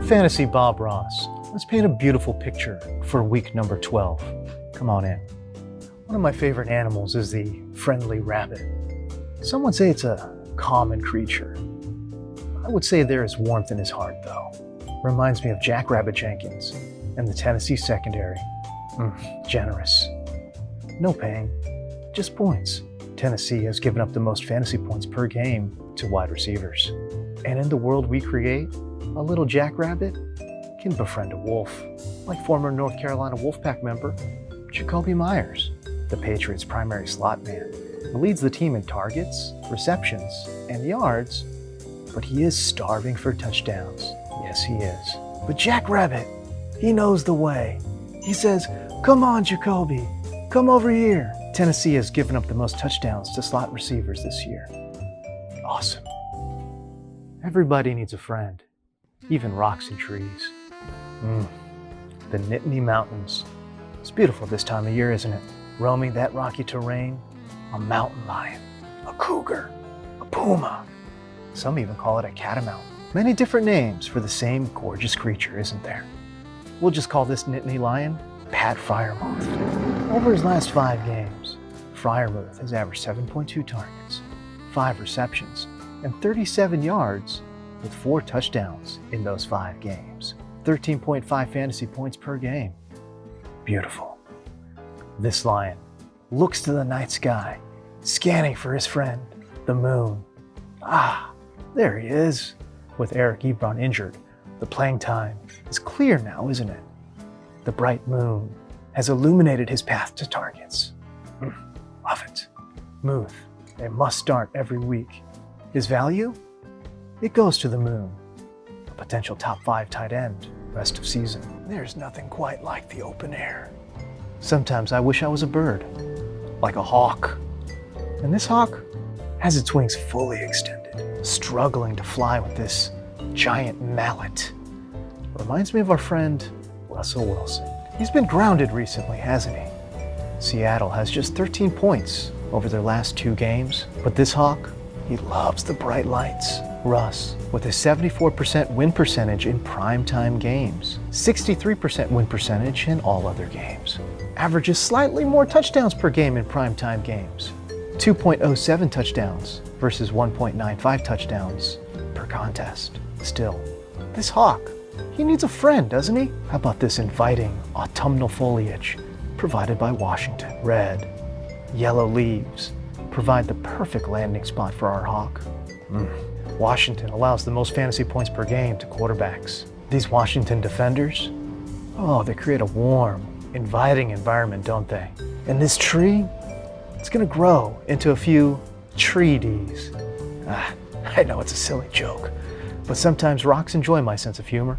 Fantasy Bob Ross. Let's paint a beautiful picture for week number 12. Come on in. One of my favorite animals is the friendly rabbit. Some would say it's a common creature. I would say there is warmth in his heart, though. Reminds me of Jackrabbit Jenkins and the Tennessee secondary. Generous. No pain, just points. Tennessee has given up the most fantasy points per game to wide receivers. And in the world we create, a little jackrabbit can befriend a wolf, like former North Carolina Wolfpack member Jacoby Myers, the Patriots' primary slot man, who leads the team in targets, receptions, and yards, but he is starving for touchdowns. Yes, he is. But Jackrabbit, he knows the way. He says, "Come on, Jacoby, come over here." Tennessee has given up the most touchdowns to slot receivers this year. Awesome. Everybody needs a friend, even rocks and trees. The Nittany Mountains. It's beautiful this time of year, isn't it? Roaming that rocky terrain, a mountain lion, a cougar, a puma. Some even call it a catamount. Many different names for the same gorgeous creature, isn't there? We'll just call this Nittany lion Pat Freiermuth. Over his last 5 games, Freiermuth has averaged 7.2 targets, 5 receptions, and 37 yards with 4 touchdowns in those 5 games. 13.5 fantasy points per game. Beautiful. This lion looks to the night sky, scanning for his friend, the moon. There he is. With Eric Ebron injured, the playing time is clear now, isn't it? The bright moon has illuminated his path to targets. Love it. Muth, a must start every week. His value? It goes to the moon. A potential top 5 tight end rest of season. There's nothing quite like the open air. Sometimes I wish I was a bird, like a hawk. And this hawk has its wings fully extended, struggling to fly with this giant mallet. Reminds me of our friend Russell Wilson. He's been grounded recently, hasn't he? Seattle has just 13 points over their last 2 games, but this hawk, he loves the bright lights. Russ, with a 74% win percentage in primetime games, 63% win percentage in all other games, averages slightly more touchdowns per game in primetime games, 2.07 touchdowns versus 1.95 touchdowns per contest. Still, this hawk, he needs a friend, doesn't he? How about this inviting autumnal foliage provided by Washington? Red, yellow leaves provide the perfect landing spot for our hawk. Washington allows the most fantasy points per game to quarterbacks. These Washington defenders, they create a warm, inviting environment, don't they? And this tree, it's gonna grow into a few tree-Ds. I know it's a silly joke, but sometimes rocks enjoy my sense of humor.